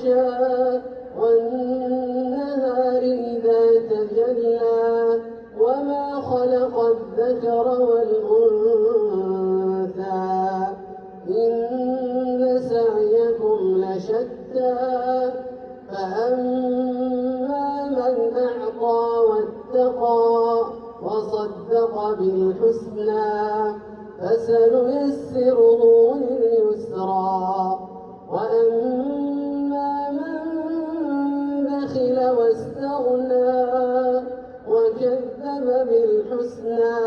يغشى والنهار إذا تجلى وما خلق الذكر والأنثى إن سعيكم لشتى فأما من أعطى واتقى وصدق بالحسنى فسنيسره لليسرى وأما من بخل واستغنى وكذب بالحسنى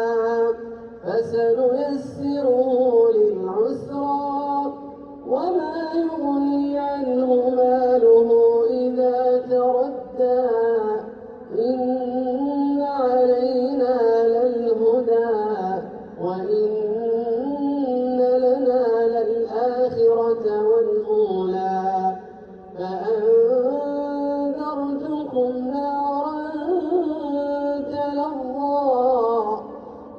فسنيسره للعسرى وما يغني عنه ماله إذا تردى إن علينا للهدى وإن لنا للآخرة والأولى فأنذرتكم نارا تلظى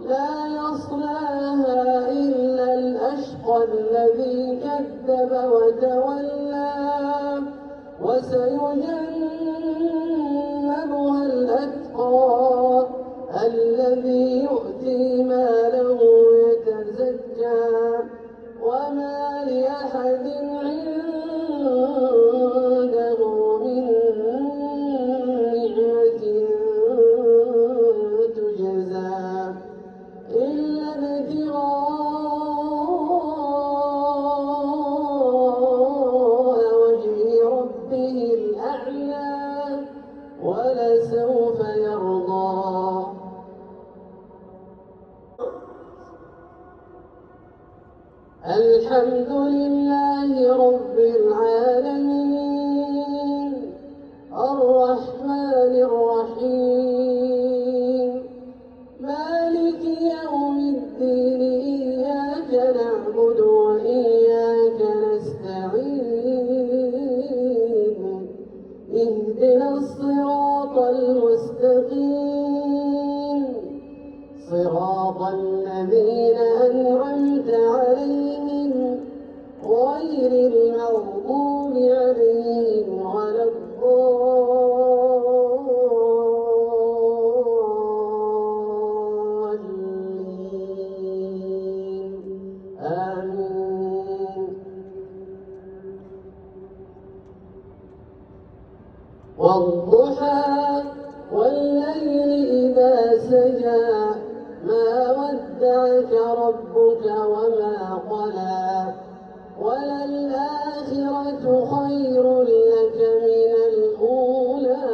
لا يصلاها إلا الأشقى الذي كذب وتولى وسيجنبها الأتقى الذي يؤتي ماله يتزكى وما لأحد عنده من نعمة تجزى إلا ابتغاء وجه ربه الأعلى ولسوف يرضى. الحمد لله رب العالمين الرحمن الرحيم مالك يوم الدين إياك نعبد وإياك نستعين اهدنا الصراط المستقيم صراط الذين أنعمت عليهم غير المغضوب عليهم ولا الضالين آمين. والضحى والليل إذا سجى ما ودعك ربك وما قلى وللآخرة خير لك من الأولى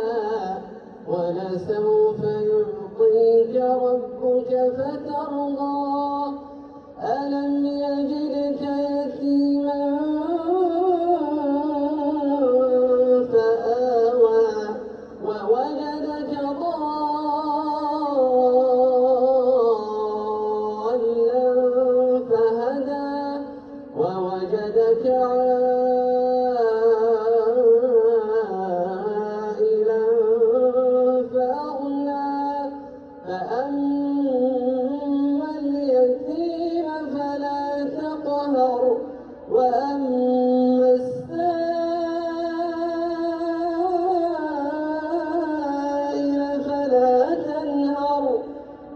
ولسوف يعطيك ربك فترضى ألم يجدك يتيما فآوى ووجدك ضالا فهدى ووجدك عائلا فأغنى فأما اليتيم فلا تقهر وأما السائل فلا تنهر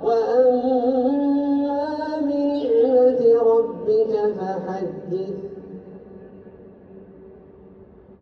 وأما بنعمة ربك فحدث